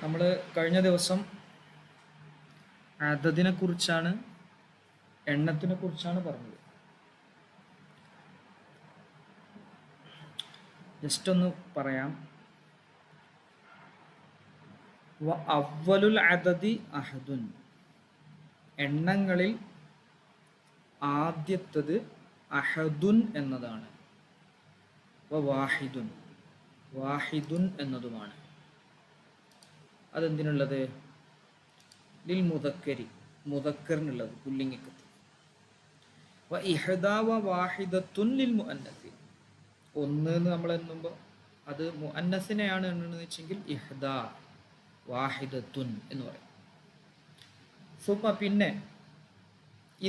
നമ്മൾ കഴിഞ്ഞ ദിവസം അതതിനെ കുറിച്ചാണ് എണ്ണത്തിനെ കുറിച്ചാണ് പറഞ്ഞത്. ജസ്റ്റ് ഒന്ന് പറയാം. അവലുൽ അദദി അഹദുൻ, എണ്ണങ്ങളിൽ ആദ്യത്തത് അഹദുൻ എന്നതാണ്. വാഹിദുൻ, വാഹിദുൻ എന്നതുമാണ്. അതെന്തിനുള്ളത്? ലിൽ മുദക്കരി, മുദക്കറിനുള്ളത്, പുല്ലിംഗിക്കത്ത്. ഇഹ്ദാ വ വാഹിദത്തുൻ ലിൽ മുഅന്നസി, ഒന്ന് എന്ന് നമ്മൾ എണ്ണുമ്പോൾ അത് മുഅന്നസിനെയാണ് എണ്ണുന്നത് വെച്ചെങ്കിൽ ഇഹ്ദാ വാഹിദത്തുൻ എന്ന് പറയും. സുമ പിന്നെ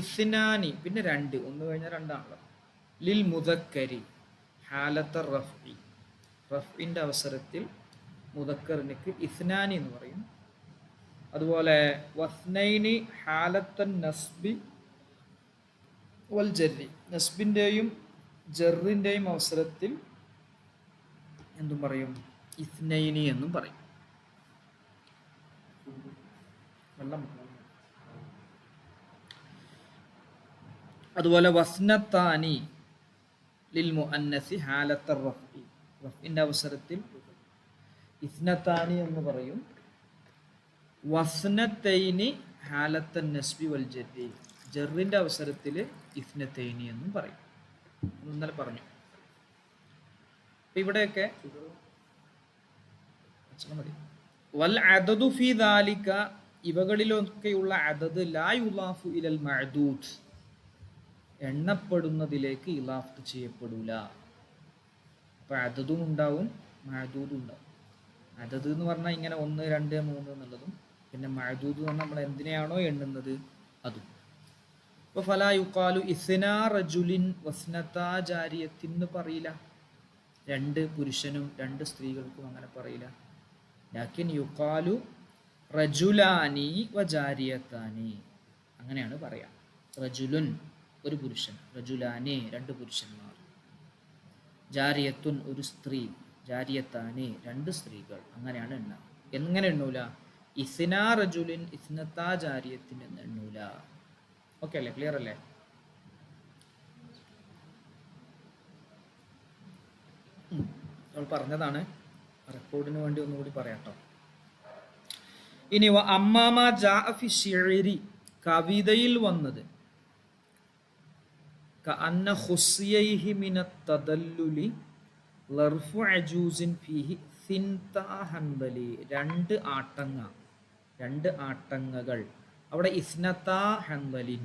ഇസ്നാനി, പിന്നെ രണ്ട്, ഒന്ന് കഴിഞ്ഞാൽ രണ്ടാണല്ലോ. ലിൽ മുദക്കരി ഹാലത്ത റഫ്ഇ, റഫ്ഇന്റെ അവസരത്തിൽ മുദക്കറിനക്ക് ഇസ്നാനി എന്ന് പറയും. അതുപോലെ വസ്നൈനി ഹാലത്തൻ നസ്ബി വൽ ജർരി, നസ്ബിൻ്റെയും ജറിൻ്റെയും അവസരത്തിൽ എന്തും പറയും? ഇസ്നൈനി എന്നും പറയും. അതുപോലെ വസ്നത്താനി ലിൽ മുഅന്നസി ഹാലത്ത റഫ്ഇ, റഫ്ഇന്റെ അവസരത്തിൽ ഇസ്നത്താനി എന്ന് പറയും. വസ്നത്തൈനി ഹാലത്തൻ നസ്ബി വൽ ജർരി, ജറിന്റെ അവസരത്തിൽ ഇസ്നത്തൈനി എന്നും പറയും. ഇന്നലെ പറഞ്ഞു. ഇവിടെയൊക്കെ വൽ അദദു ഫീ ദാലിക, ഇവകളിലൊക്കെയുള്ള അദദ് ലാ യുലാഫു ഇലൽ മഅദൂദ്, എണ്ണപ്പെടുന്നതിലേക്ക് ഇലാഫത്ത് ചെയ്യപ്പെടൂല. അപ്പൊ അദദും ഉണ്ടാവും മഅദൂദും ഉണ്ടാവും. അദദ് എന്ന് പറഞ്ഞാൽ ഇങ്ങനെ 1, 2, 3 എന്നുള്ളതും, പിന്നെ മഅദൂദ് എന്ന് പറഞ്ഞാൽ നമ്മൾ എന്തിനെയാണോ എണ്ണുന്നത് അതും. അപ്പൊ ഫലാ യുഖാലു ഇസ്നാ റജുലിൻ വസ്നതാ ജാരിയത്തിൻ എന്ന് പറയില്ല. 2 പുരുഷനും 2 സ്ത്രീകൾക്കും അങ്ങനെ പറയില്ല. ലാകിൻ യുഖാലു റജുലാനി വജാരിയത്താനി, അങ്ങനെയാണ് പറയാം. റജുലുൻ ഒരു പുരുഷൻ, റജുലാനി 2 പുരുഷന്മാർ, ജാരിയത്തുൻ ഒരു സ്ത്രീ, ജാരിയത്താനി 2 സ്ത്രീകൾ, അങ്ങനെയാണ് എണ്ണ. എങ്ങനെ എണ്ണൂല? ഇസ്നാ റജുലിൻ ഇസ്നത്താ ജാരിയത്തിൻ എന്ന് എണ്ണൂല. ഓക്കെ അല്ലേ? ക്ലിയർ അല്ലേ? നമ്മൾ പറഞ്ഞതാണ്, റെക്കോർഡിന് വേണ്ടി ഒന്നുകൂടി പറയാട്ടോ. ഇനി അമ്മാമ ജാഅ ഫി ശിഅരി, കവിതയിൽ വന്നത്, കഅന്ന ഖുസ്യൈഹി മിനത് തദല്ലുലി ലർഫു അജൂസിൻ ഫീഹി സിൻതാ ഹൻബലി, 2 ആട്ടങ്ങ, 2 ആട്ടങ്ങകൾ. അവിടെ ഇസ്നതാ ഹൻബലിൻ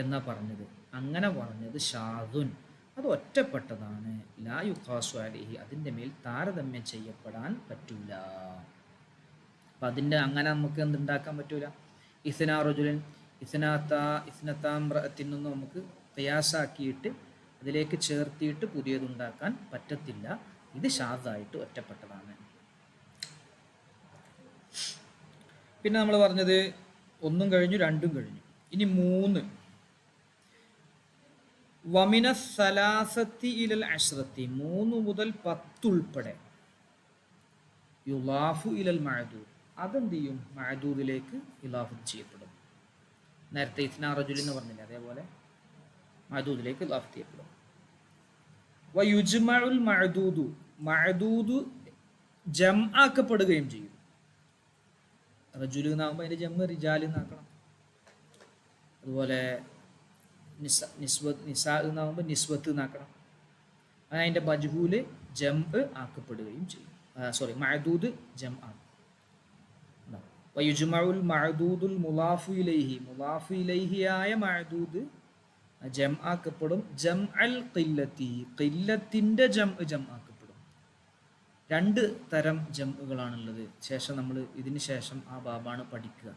എന്നാ പറഞ്ഞത്. അങ്ങനെ പറഞ്ഞത് ഷാദുൻ, അത് ഒറ്റപ്പെട്ടതാണ്. ലാ യുഖാസു അലൈഹി, അതിൻ്റെ മേൽ താരതമ്യം ചെയ്യപ്പെടാൻ പറ്റൂല. അപ്പം അതിൻ്റെ അങ്ങനെ നമുക്ക് എന്തുണ്ടാക്കാൻ പറ്റൂല? ഇസ്നാ റജുലിൻ ഇസ്നത്താമ്രത്തിനൊന്നും നമുക്ക് ഖിയാസാക്കിയിട്ട് അതിലേക്ക് ചേർത്തിയിട്ട് പുതിയതുണ്ടാക്കാൻ പറ്റത്തില്ല. ഇത് ഷാദായിട്ട് ഒറ്റപ്പെട്ടതാണ്. പിന്നെ നമ്മൾ പറഞ്ഞത് 1 കഴിഞ്ഞു, 2 കഴിഞ്ഞു. ഇനി 3. വമിന സലാസത്തി ഇലൽ അശ്റത്തി, 3 മുതൽ 10 ഉൾപ്പെടെ യുലാഫു ഇലൽ മഅദൂദ്, അതെന്ത് ചെയ്യും? മഅദൂദിലേക്ക് ഇലാഫത്ത് ചെയ്യപ്പെടും. നേരത്തെ ഇസ്നാ റജുൽ എന്ന് പറഞ്ഞില്ലേ, അതേപോലെ മഅദൂദിലേക്ക് ഇലാഫത്ത് ചെയ്യപ്പെടും. വയുജ്മഉൽ മഅദൂദു, മഅദൂദ് ജംആക്കപ്പെടുകയും ചെയ്യും. റജുൽ എന്നാകുമ്പോൾ അതിന്റെ ജംഅ് റിജാൽ എന്നാക്കണം. അതുപോലെ നിസാ എന്നാകുമ്പോൾ നിസ്വത്ത് എന്നാക്കണം. അതിൻ്റെ മജ്ഹൂല് ജംഅ് ആക്കപ്പെടുകയും ചെയ്യും. മഅദൂദ് ജംഅ. വയുജ്മഉൽ മഅദൂദുൽ മുളാഫു ഇലൈഹി, മുളാഫു ഇലൈഹിയായ മഅദൂദ് ജംആക്കപ്പെടും. ജംഅൽ ഖില്ലത്തി, ഖില്ലത്തിന്റെ ജംഅ് ജംആക്കപ്പെടും. 2 തരം ജംഅുകളാണുള്ളത്. ശേഷം നമ്മൾ ഇതിന് ശേഷം ആ ബാബാണ് പഠിക്കുക.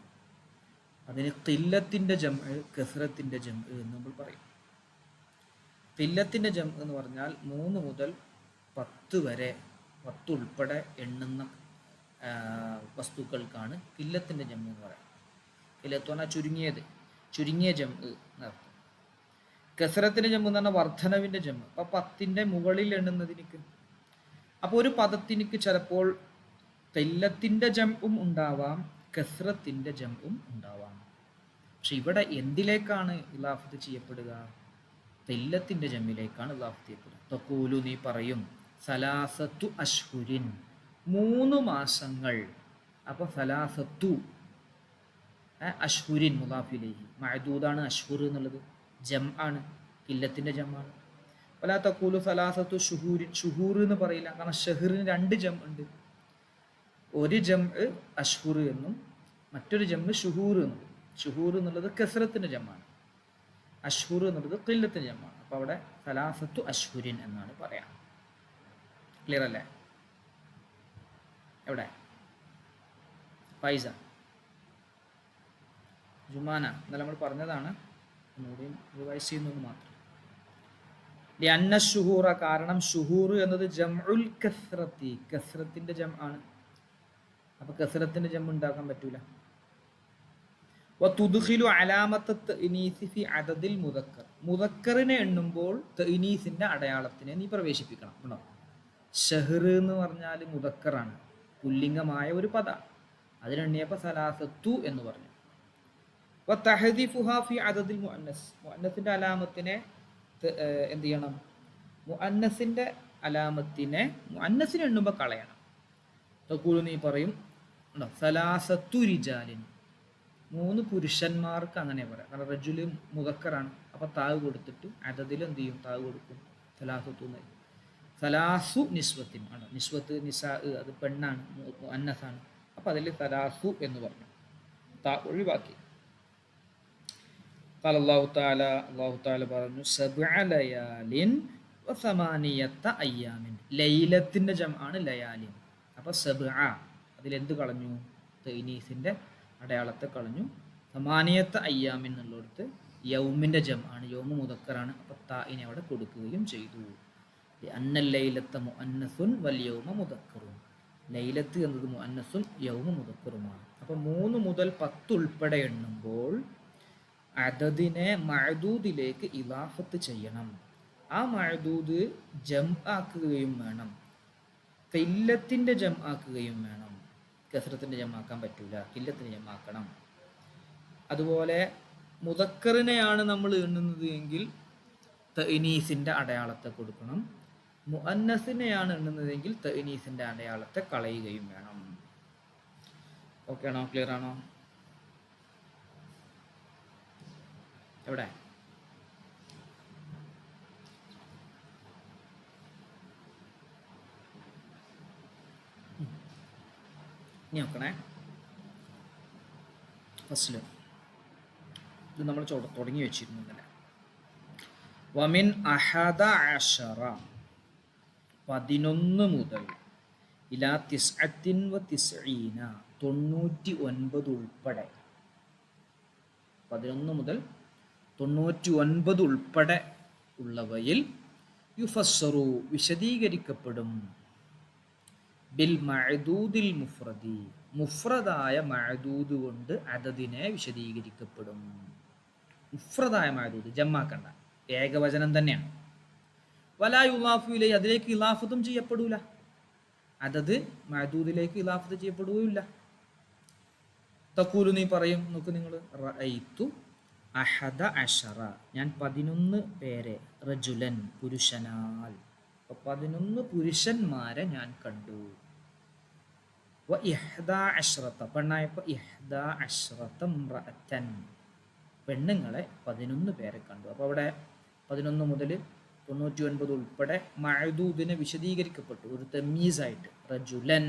അതിന് ഖില്ലത്തിന്റെ ജംഅ്, കസ്റത്തിന്റെ ജംഅ് എന്ന് നമ്മൾ പറയും. ഖില്ലത്തിന്റെ ജംഅ് എന്ന് പറഞ്ഞാൽ 3 മുതൽ 10 വരെ, 10 ഉൾപ്പെടെ എണ്ണുന്ന വസ്തുക്കൾക്കാണ് ഖില്ലത്തിന്റെ ജംഅ് എന്ന് പറയുന്നത്. ഖില്ലത്ത് പറഞ്ഞാൽ ചുരുങ്ങിയത്, ചുരുങ്ങിയ ജംഅ് എന്നർത്ഥം. കസ്റത്തിന്റെ ജംഅ് എന്ന് പറഞ്ഞാൽ വർധനവിന്റെ ജംഅ്. അപ്പോൾ 10ന്റെ മുകളിൽ എണ്ണുന്നതിനിക്ക്, അപ്പോൾ ഒരു പദത്തിനിക്ക് ചിലപ്പോൾ തെല്ലത്തിൻ്റെ ജംഉം ഉണ്ടാവാം, കസ്രത്തിൻ്റെ ജംഉം ഉണ്ടാവാം. പക്ഷെ ഇവിടെ എന്തിലേക്കാണ് ഇലാഫത്ത് ചെയ്യപ്പെടുക? തെല്ലത്തിൻ്റെ ജമ്മിലേക്കാണ് ഇലാഫത്ത് ചെയ്യപ്പെടുക. തഖൂലു നീ പറയും, സലാസത്തു അഷ്ഹുരിൻ 3 മാസങ്ങൾ. അപ്പോൾ സലാസത്തു അഷ്ഹുരിൻ മുദാഫിലേഹി, മഅദൂദാണ് അഷ്ഹുർ എന്നുള്ളത്, ജം ആണ്, കില്ലത്തിൻ്റെ ജമ്മാണ്. വലാ തഖൂലു സലാസത്തു ഷുഹൂരിൻ, ഷുഹൂർ എന്ന് പറയില്ല, കാരണം ഷഹറിന് 2 ജം ഉണ്ട്. ഒരു ജം അഷ്ഹുർ എന്നും മറ്റൊരു ജം ഷുഹൂർ എന്നുള്ളത്. ഷുഹൂർ എന്നുള്ളത് കസ്രത്തിൻ്റെ ജമ്മാണ്, അഷ്ഹുർ എന്നുള്ളത് ഖില്ലത്തിൻ്റെ ജമ്മാണ്. അപ്പോൾ അവിടെ സലാസത്തു അഷ്ഹുരിൻ എന്നാണ് പറയാം. ക്ലിയർ അല്ലേ? എവിടെ ഫൈസ, ജുമാന, ഇന്നലെ നമ്മൾ പറഞ്ഞതാണ്, ഒന്നുകൂടി റിവൈസ് ചെയ്യുന്നത് മാത്രം. ലിഅന്ന ഷുഹൂറ, കാരണം ഷുഹൂർ എന്നത് ജംഉൽ കസ്റത്തി, കസ്റത്തിൻ്റെ ജം ആണ്. അപ്പോൾ കസ്റത്തിൻ്റെ ജം ഉണ്ടാക്കാൻ പറ്റൂല. വതുദ്ഖിലു അലാമത്ത തഅനീസ് ഫി അദദിൽ മുദക്കർ, മുദക്കറിനെ എണ്ണുമ്പോൾ തഅനീസിൻ്റെ അടയാളത്തിനെ നീ പ്രവേശിപ്പിക്കണം. ഉണ്ടോ? ഷഹർ എന്ന് പറഞ്ഞാൽ മുദക്കറാണ്, പുല്ലിംഗമായ ഒരു പദ, അതിനെണ്ണിയപ്പോൾ സലാസത്തു എന്ന് പറഞ്ഞു. വതഹദീഫുഹാ ഫി അദദിൽ മുഅന്നസ്, മുഅന്നസിൻ്റെ അലാമത്തിനെ എന്ത് ചെയ്യണം? മുഅന്നസിൻ്റെ അലാമത്തിനെ മുഅന്നസിനെ എണ്ണുമ്പോൾ കളയണം. തഖൂലു നീ പറയും, സലാസത്തു റിജാലിൻ 3 പുരുഷന്മാർക്ക്, അങ്ങനെ പറയാം, കാരണം റജുല് മുദക്കറാണ്. അപ്പോൾ താവ് കൊടുത്തിട്ട് അദദിൽ എന്ത് ചെയ്യും? താവ് കൊടുക്കും, സലാസത്തു എന്ന്. സലാസു നിസ്വത്തിൻ ആണ്, നിസ്വത്ത് നിസാ അത് പെണ്ണാണ്, മുഅന്നസാണ്. അപ്പോൾ അതിൽ സലാസു എന്ന് പറഞ്ഞു, താ ഒഴിവാക്കി. അല്ലാഹു തആല പറഞ്ഞു, സബ്അ ലയാലിൻ വ സമാനിയത അയ്യാമിൻ, ലൈലത്തിൻ്റെ ജം ആണ് ലയാലിൻ. അപ്പോൾ സബ്അ അതിലെന്ത് കളഞ്ഞു? തഅനീസിൻ്റെ അടയാളത്തെ കളഞ്ഞു. സമാനിയത്ത അയ്യാമിൻ എന്നുള്ളിടത്ത് യൗമിൻ്റെ ജം ആണ്, യൗമു മുദക്കറാണ്. അപ്പോൾ താഇനെ അവിടെ കൊടുക്കുകയും ചെയ്തു. അന്നൽ ലൈലത്ത മുഅന്നസുൻ വൽ യൗമ മുദക്കറുൻ, ലൈലത്ത് എന്നത് മുഅന്നസും യൗമ മുദക്കറുമാണ്. അപ്പോൾ 3 മുതൽ 10 ഉൾപ്പെടെ എണ്ണുമ്പോൾ അദദിനെ മഅദൂദിലേക്ക് ഇലാഫത്ത് ചെയ്യണം. ആ മഅദൂദ് ജം ആക്കുകയും വേണം, കില്ലത്തിൻ്റെ ജം ആക്കുകയും വേണം. കസ്റത്തിൻ്റെ ജം ആക്കാൻ പറ്റൂല, കില്ലത്തിൻ്റെ ജം ആക്കണം. അതുപോലെ മുദക്കറിനെയാണ് നമ്മൾ എണ്ണുന്നത് എങ്കിൽ തഅനീസിൻ്റെ അടയാളത്തെ കൊടുക്കണം. മുഅന്നസിനെയാണ് എണ്ണുന്നതെങ്കിൽ തഅനീസിൻ്റെ അടയാളത്തെ കളയുകയും വേണം. ഓക്കെ ആണോ? ക്ലിയർ ആണോ? എവിടെ ഇനി നോക്കണേ. ഫസ്റ്റില് ഇത് നമ്മൾ തുടങ്ങി വെച്ചിരുന്നു ഇന്നലെ. വമിൻ അഹദ അശറ 11 മുതൽ ഇലാ തിസ്അത്തിൻ വ തിസ്ഈന 99 ഉൾപ്പെടെ, 11 മുതൽ 99 ഉൾപ്പെടെ ഉള്ളവയിൽ യുഫസ്സറു വിശദീകരിക്കപ്പെടും, ബിൽ മഅദൂദിൽ മുഫ്രദി മുഫ്രദായ മഅദൂദ് കൊണ്ട് അദദിനെ വിശദീകരിക്കപ്പെടും. മുഫ്രദായ മഅദൂദ്, ജമ്മാക്കണ്ട, ഏകവചനം തന്നെയാണ്. വലാ യുളാഫു ഇലൈഹി, അതിലേക്ക് ഇലാഫത്തും ചെയ്യപ്പെടൂല, അദദ് മഅദൂദിലേക്ക് ഇലാഫത്ത് ചെയ്യപ്പെടുകയില്ല. തഖൂലു നീ പറയും, നോക്ക് നിങ്ങൾ, റഅയ്തു അഹദ അശറ, ഞാൻ 11 പേരെ, റജുലൻ പുരുഷനാൽ, 11 പുരുഷന്മാരെ ഞാൻ കണ്ടു. വ ഇഹ്ദാ അശ്റത പെണ്ണായപ്പോൾ ഇഹ്ദാ അശ്റത ഇംറഅതൻ, പെണ്ണുങ്ങളെ 11 പേരെ കണ്ടു. അപ്പോൾ അവിടെ 11 മുതൽ 99 ഉൾപ്പെടെ മഅദൂദിനെ വിശദീകരിക്കപ്പെട്ടു, ഒരു തമീസായിട്ട്. റജുലൻ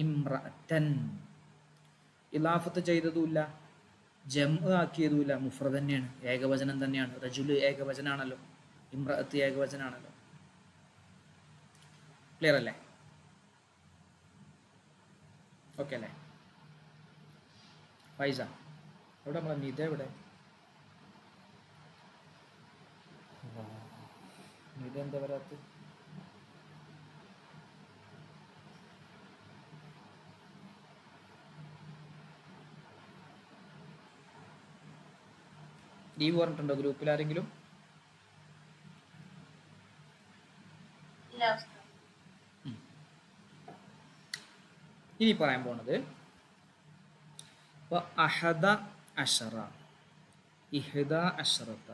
ഇംറഅതൻ, ഇലാഫത്ത് ചെയ്തതുമില്ല, ജം ആക്കിയതുമില്ല, മുഫ്രദ് തന്നെയാണ്, ഏകവചനം തന്നെയാണ്. റജുല് ഏകവചനാണല്ലോ, ഇംറഅത്ത് ഏകവചനാണല്ലോ. ക്ലിയർ അല്ലേ? ഓക്കെ അല്ലേ? ഫൈസ എവിടെ? നമ്മളെ നിത എവിടെ? നിത എന്താ വരാത്ത? ലീവ് പറഞ്ഞിട്ടുണ്ടോ ഗ്രൂപ്പിൽ ആരെങ്കിലും? ഇനി പറയാൻ പോണത് അഹദ അഷറ, ഇഹ്ദ അഷറത്ത.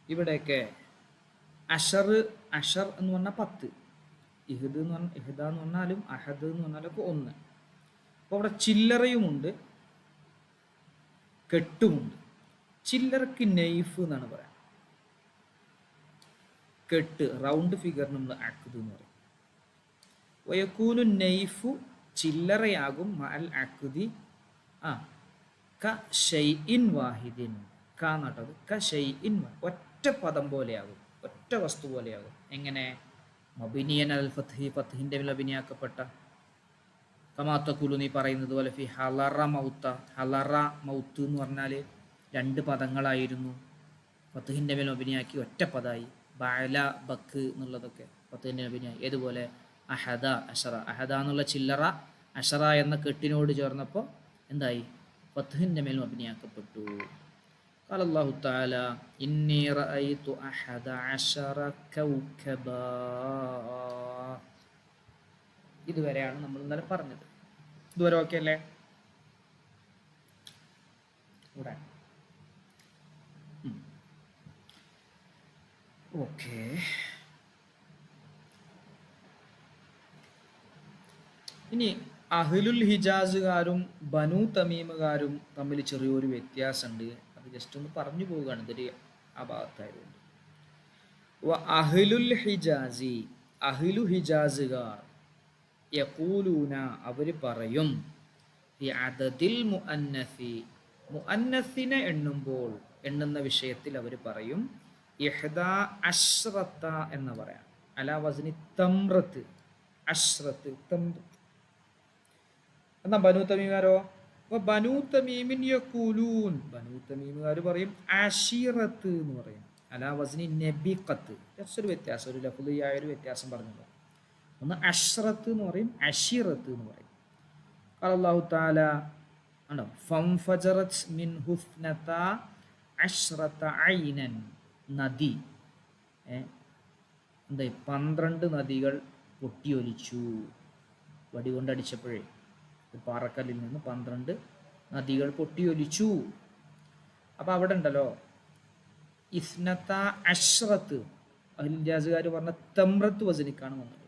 ഇവിടെയൊക്കെ അഷർ എന്ന് പറഞ്ഞാൽ 10, ഇഹ്ദ എന്ന് പറഞ്ഞാലും അഹദ് എന്ന് പറഞ്ഞാലൊക്കെ 1. അപ്പോൾ അവിടെ ചില്ലറയുമുണ്ട് കെട്ടുമുണ്ട്. ചില്ലറക്ക് നെയ്ഫ് എന്നാണ് പറയാം. കെട്ട് റൗണ്ട് ഫിഗർ നമ്മൾ അഖ്ദ് എന്ന് പറയും. വയക്കൂനു നെയ്ഫു ചില്ലറയാകും മഅൽ അഖ്ദി ക ഷൈഇൻ വാഹിദിൻ. ക നട്ടത് ക ഷൈഇൻ, ഒറ്റ പദം പോലെയാകും, ഒറ്റ വസ്തു പോലെയാകും. എങ്ങനെ? മബിനിയൻ അൽ ഫത്ഹി, ഫത്ഹിന്റെ മേൽ അഭിനയാക്കപ്പെട്ട. കമാത്തക്കുലു നീ പറയുന്നത് പോലെ ഫി ഹലറ മൗത്ത, ഹലറ മൗത്ത് എന്ന് പറഞ്ഞാൽ 2 പദങ്ങളായിരുന്നു, ഫത്ഹിന്റെ മേൽ അഭിനയാക്കി ഒറ്റ പദമായി. ബഅല ബക്ക് എന്നുള്ളതൊക്കെ ഫത്ഹിന്റെ അഭിനയായി. ഏതുപോലെ അഹദ അഷറ, അഹദ എന്നുള്ള ചില്ലറ അഷറ എന്ന കെട്ടിനോട് ചേർന്നപ്പോൾ എന്തായി? ഫത്ഹിന്റെ മേൽ അഭിനയാക്കപ്പെട്ടു. ഖാല അല്ലാഹു തആല ഇന്നി റഅയ്തു 11 കൗകബാ. ഇതുവരെയാണ് നമ്മൾ ഇന്നലെ പറഞ്ഞത്. ഇതുവരെ ഓക്കെ അല്ലേ? ഓക്കെ. ഇനി അഹ്ലുൽ ഹിജാസുകാരും ബനു തമീമുകാരും തമ്മിൽ ചെറിയൊരു വ്യത്യാസമുണ്ട്. അത് ജസ്റ്റ് ഒന്ന് പറഞ്ഞു പോവുകയാണ്, ഇതൊരു ആ ഭാഗത്തായതുകൊണ്ട്. അഹ്ലുൽ ഹിജാസി, അഹ്ലു ഹിജാസുകാർ യഖൂലൂന അവർ പറയും ഫി അദദിൽ മുഅന്നസി, മുഅന്നസിനെ എണ്ണുന്ന വിഷയത്തിൽ അവർ പറയും ഇഹ്ദാ അശ്റത്ത എന്ന് പറയാം. അലാ വസ്നി തംറത്ത്, അശ്റത്ത് തംറത്ത്. എന്നാ ബനു തമീമുകാരോ? ബനു തമീമിൻ യഖൂലൂൻ, ബനു തമീമുകാർ പറയും അശീറത്ത് എന്ന് പറയും. അലാ വസ്നി നബിഖത്ത്. ഒരു വ്യത്യാസം, ഒരു ലഫ്ളിയായ ഒരു വ്യത്യാസം പറഞ്ഞല്ലോ. ഒന്ന് അശ്റത്ത് എന്ന് പറയും, അശീറത്ത് എന്ന് പറയും. അല്ലാഹു തആല ആണോ ഫംഫജറത് മിൻ ഹുസ്നത അശ്റത ഐനൻ, നദി എന്താ 12 നദികൾ പൊട്ടിയൊലിച്ചു. വടി കൊണ്ടടിച്ചപ്പോഴേ പാറക്കല്ലിൽ നിന്ന് 12 നദികൾ പൊട്ടിയൊലിച്ചു. അപ്പം അവിടെ ഉണ്ടല്ലോ ഇസ്നത അശ്റത്ത്, അഹ്ലുൽ പറഞ്ഞ തംറത്ത് വസനിക്കാണ് വന്നത്.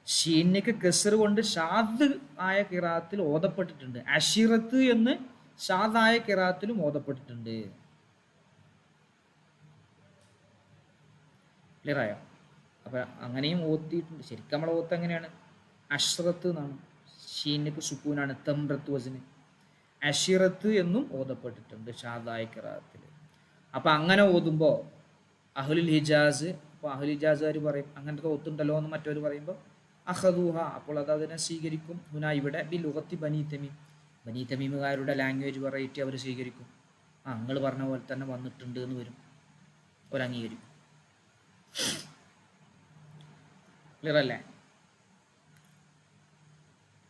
ഷീനിക്ക് കെസർ കൊണ്ട് ഷാദ് ആയ കിറാത്തിൽ ഓതപ്പെട്ടിട്ടുണ്ട്. അഷിറത്ത് എന്ന് ഷാദായ കിറാത്തിലും ഓതപ്പെട്ടിട്ടുണ്ട്. ക്ലിയറായോ? അപ്പൊ അങ്ങനെയും ഓത്തിയിട്ടുണ്ട്. ശരിക്കും നമ്മളെ ഓത്ത് എങ്ങനെയാണ്? അഷ്റത്ത് എന്നാണ്, ഷീനിക്ക് സുക്കൂനാണ്, തംറത്ത് വസന്. അഷിറത്ത് എന്നും ഓതപ്പെട്ടിട്ടുണ്ട് ഷാദായ കിറാത്തിൽ. അപ്പം അങ്ങനെ ഓതുമ്പോൾ അഹ്ലുൽ ഹിജാസ്, അപ്പോൾ അഹ്ലുൽ ഹിജാസുകാർ പറയും അങ്ങനത്തെ ഓത്തുണ്ടല്ലോ എന്ന് മറ്റവർ പറയുമ്പോൾ അഹദൂഹ, അപ്പോൾ അത് അതിനെ സ്വീകരിക്കും. ഹുന ഇവിടെ ബി ലുഗത്തി ബനി തമീം, ബനി തമീമുകാരുടെ ലാംഗ്വേജ് വെറൈറ്റി അവർ സ്വീകരിക്കും. നിങ്ങൾ പറഞ്ഞ പോലെ തന്നെ വന്നിട്ടുണ്ട് എന്ന് വരും, അവർ അംഗീകരിക്കും. ക്ലിയർ അല്ലേ?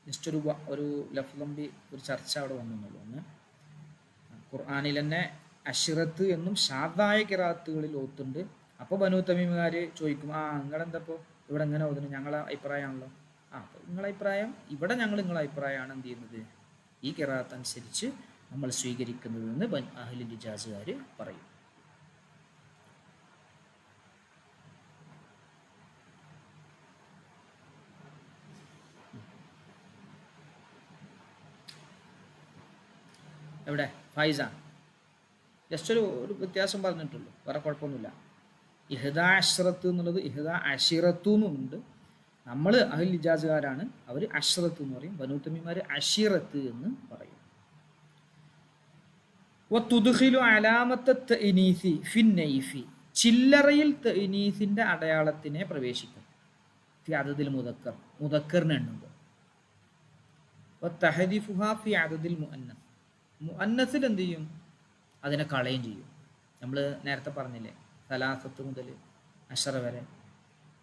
ജസ്റ്റ് ഒരു ലഫ്ലംബി ഒരു ചർച്ച അവിടെ വന്നുള്ളൂ. ഒന്ന് ഖുർആനിൽ തന്നെ അഷിറത്ത് എന്നും ഷാദായ കിറാത്തുകളിൽ ഓത്തുണ്ട്. അപ്പോൾ ബനു തമീമുകാർ ചോദിക്കും, നിങ്ങളെന്തപ്പോൾ ഇവിടെ എങ്ങനെ ഓതുന്നു? ഞങ്ങളെ അഭിപ്രായമാണല്ലോ. അപ്പോൾ നിങ്ങളെ അഭിപ്രായം, ഇവിടെ ഞങ്ങൾ നിങ്ങളെ അഭിപ്രായമാണ് എന്ത് ചെയ്യുന്നത്, ഈ കിറാത്ത് അനുസരിച്ച് നമ്മൾ സ്വീകരിക്കുന്നതെന്ന് അഹ്ലുൽ ഹിജാസുകാർ പറയും. എവിടെ ഫൈസ? ജസ്റ്റ് ഒരു വ്യത്യാസം പറഞ്ഞിട്ടുള്ളൂ, വേറെ കുഴപ്പമൊന്നുമില്ല. ഇഹ്ദാ അശ്റത്ത് എന്നുള്ളത് ഇഹ്ദാ അഷിറത്തു എന്നുണ്ട്. നമ്മൾ അഹ്ലുൽ ഹിജാസുകാരാണ്, അവർ അശ്റത്ത് എന്ന് പറയും. ബനു തമീമുകാർ അഷിറത്ത് എന്ന് പറയും. വതുദ്ഖിലു അലാമത്ത തഅനീസി ഫിന്നൈഫി, ചില്ലറയിൽ തഅനീസിന്റെ അടയാളത്തിനെ പ്രവേശിക്കും. ഫി അദദിൽ മുദക്കർ, മുദക്കറിനെ എണ്ണുമ്പോൾ. വതഹദിഫുഹാ ഫി അദദിൽ മുഅന്നസ്, മുഅന്നസിൽ എന്ത് ചെയ്യും? അതിനെ കളയും ചെയ്യും. നമ്മൾ നേരത്തെ പറഞ്ഞില്ലേ സലാസത്ത് മുതൽ അഷറ വരെ.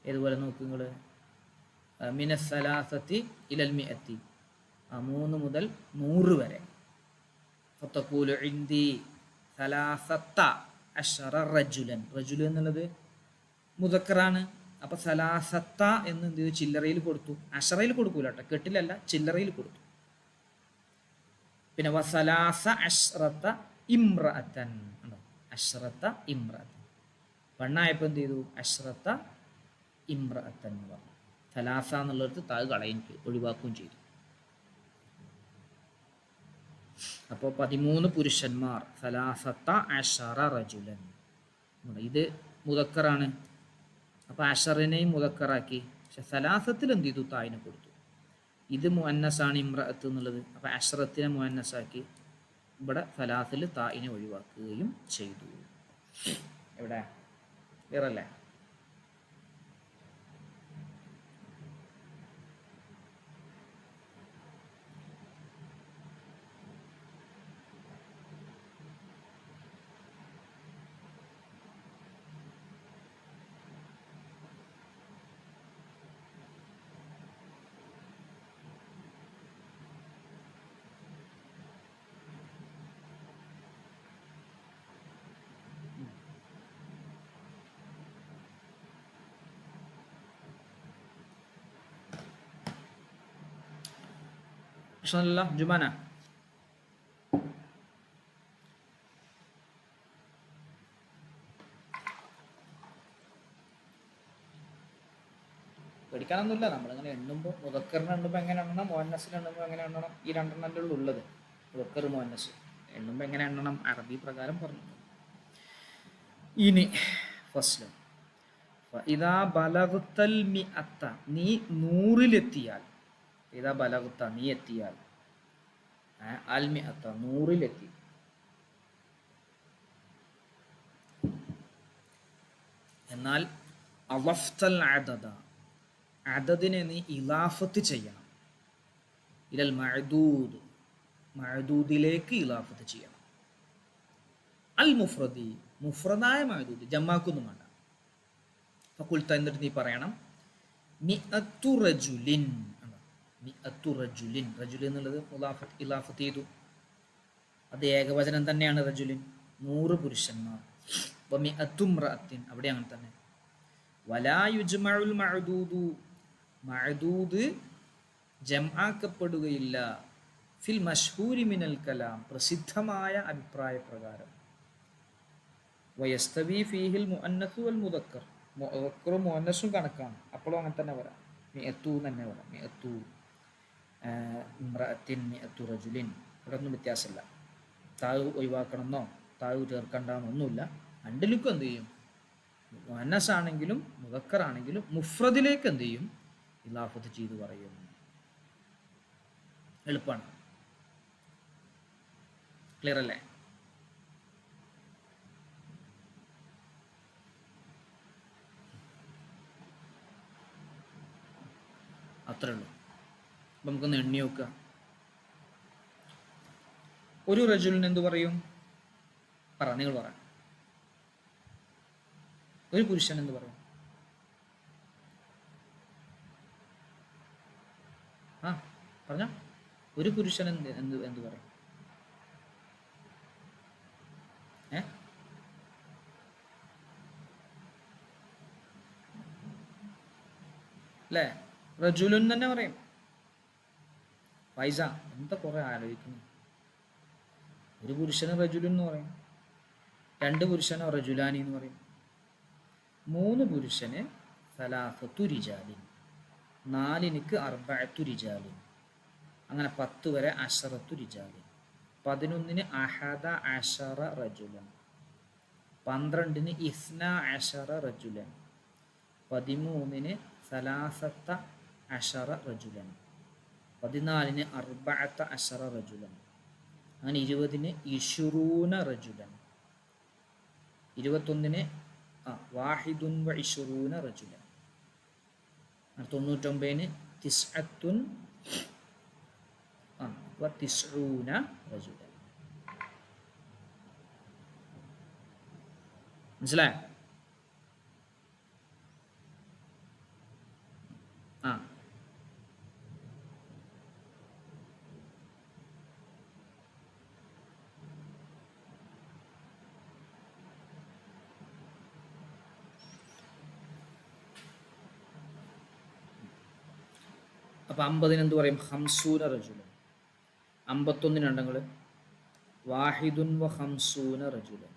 ഏതുപോലെ നോക്ക് നിങ്ങൾ, മിനസ് സലാസത്തി ഇലൽ മിഅത്തി, 3 മുതൽ 100 വരെ. ഫതഖൂലു ഇൻദി സലാസത്ത അഷറ റജുലൻ, റജുൽ എന്നുള്ളത് മുദക്കറാണ്. അപ്പൊ സലാസത്ത എന്ന് എന്ത് ചെയ്തു? ചില്ലറയിൽ കൊടുത്തു. അഷറയിൽ കൊടുക്കൂല കേട്ടോ, കെട്ടിലല്ല, ചില്ലറയിൽ കൊടുത്തു. പിന്നെ വസലാസ അഷ്റത്ത ഇമ്രഅത്തൻ, അഷ്റത്ത ഇമ്രഅത്തൻ. പെണ്ണായപ്പോൾ എന്ത് ചെയ്തു? അഷ്റത്ത ഇമ്രഅത്തൻ എന്ന് പറഞ്ഞു. സലാസ എന്നുള്ളടത്ത് താഴ് ഒഴിവാക്കുകയും ചെയ്തു. അപ്പോൾ 13 പുരുഷന്മാർ. സലാസത്ത അഷറ റജുലൻ. ഇത് മുദക്കറാണ്. അപ്പോൾ അഷറിനെയും മുദക്കറാക്കി. പക്ഷെ സലാസത്തിൽ എന്ത് ചെയ്തു? തായിനെ കൊടുത്തു. ഇത് മുഅന്നസാണ് ഇമ്രഅത്ത് എന്നുള്ളത്. അപ്പോൾ അഷറത്തിനെ മുഅന്നസാക്കി. ഇവിടെ സലാസിൽ തായിനെ ഒഴിവാക്കുകയും ചെയ്തു. എവിടെ വേറല്ലേ? പ്രശ്നമില്ല. ജുമാന പേടിക്കാനൊന്നുമില്ല. നമ്മളിങ്ങനെ എണ്ണുമ്പോൾ മുദക്കറിനെ എണ്ണുമ്പോൾ എങ്ങനെ എണ്ണണം, മുഅന്നസിനെ എണ്ണുമ്പോൾ എങ്ങനെ എണ്ണണം, ഈ രണ്ടെണ്ണല്ലേ ഉള്ളത്. മുദക്കർ മുഅന്നസ് എണ്ണുമ്പോൾ എങ്ങനെ എണ്ണണം അറബി പ്രകാരം പറഞ്ഞു. ഇനി ഫസ്ല് ഇദാ ബലഗ്തൽ മിഅത്ത, നീ 100-ലെത്തിയാൽ. ഇദാ ബലഗ്ത, നീ എത്തിയാൽ. അൽ മിഅത്ത, 100-ലെത്തി. എന്നാൽ അളഫ്തൽ അദദ, അദദിനെ നീ ഇലാഫത്ത് ചെയ്യണം. ഇലൽ മഅദൂദ്, മഅദൂദിലേക്ക് ഇലാഫത്ത് ചെയ്യണം. അൽ മുഫ്രദി, മുഫ്രദായ മഅദൂദ്, ജമ്മാക്കൊന്നും വേണ്ട. ഫഖുൽത, എന്നിട്ട് നീ പറയണം മിഅത്തു റജുലിൻ. മിഅത്തു റജുലിൻ, റജുലിൻ എന്നുള്ളത് ഇലാഫത്ത് ചെയ്തു. അത് ഏകവചനം തന്നെയാണ്. റജുലിൻ 100 പുരുഷന്മാർ. വമിഅത്തു ഇംറഅത്തിൻ, അവിടെ അങ്ങനെ തന്നെ. വലാ യുജ്മഉൽ മഅദൂദു, മഅദൂദ് ജംആക്കപ്പെടുകയില്ല. ഫിൽ മശ്ഹൂരി മിനൽ കലാം, പ്രസിദ്ധമായ അഭിപ്രായ പ്രകാരം. വയസ്തവി ഫീഹിൽ മുഅന്നസു വൽ മുദക്കർ, മുദക്കറും മുഅന്നസും കണക്കാണ്. അപ്പോഴും അങ്ങനെ തന്നെ വരാം. മിഅത്തു തന്നെ വരാം. മിഅത്തു ഇംറഅത്തിൻ, മിഅത്തു റജുലിൻ. ഇവിടെ ഒന്നും വ്യത്യാസമില്ല. താഴ് ഒഴിവാക്കണമെന്നോ താഴ് ചേർക്കണ്ടെന്നൊന്നുമില്ല. രണ്ടിലേക്കും എന്ത് ചെയ്യും? മുഅന്നസ് ആണെങ്കിലും മുദക്കർ ആണെങ്കിലും മുഫ്രദിലേക്ക് എന്ത് ചെയ്യും? ഇലാഫത്ത് ചെയ്ത് പറയും. എളുപ്പമാണ്. ക്ലിയർ അല്ലേ? അത്രേ ഉള്ളൂ. അപ്പം നമുക്കൊന്ന് എണ്ണി നോക്കുക. ഒരു റജുലിന് എന്ത് പറയും? നിങ്ങൾ പറ. ഒരു പുരുഷൻ എന്ത് പറയും? പറഞ്ഞ ഒരു പുരുഷൻ എന്ത് പറയും? അല്ലേ? റജുലുൻ തന്നെ പറയും. ഫൈസ, എന്താ കുറെ ആലോചിക്കുന്നു? ഒരു പുരുഷന് റജുലുൻ എന്ന് പറയും. 2 പുരുഷനോ റജുലാനി എന്ന് പറയും. 3 പുരുഷന് സലാസത്തു റിജാലിൻ, 4 അർബഅത്തു റിജാലിൻ, അങ്ങനെ 10 വരെ അശറത്തു റിജാലിൻ. 11 അഹദ അശറ റജുലൻ, 12 ഇസ്ന അശറ റജുലൻ, 13 സലാസത്ത അശറ റജുലൻ, 14 അർബഅത്ത അശറ റജുലൻ, അങ്ങനെ 20 ഇശ്റൂന റജുലൻ, 21 വാഹിദുൻ വ ഇശ്റൂന റജുലൻ, 99 തിസ്അത്തുൻ വ തിസ്ഊന റജുലൻ. മനസ്സിലായോ? അപ്പോൾ 50 എന്ത് പറയും? ഹംസൂന റജുലൻ. 51 രണ്ടങ്ങൾ വാഹിദുൻ വ ഹംസൂന റജുലൻ.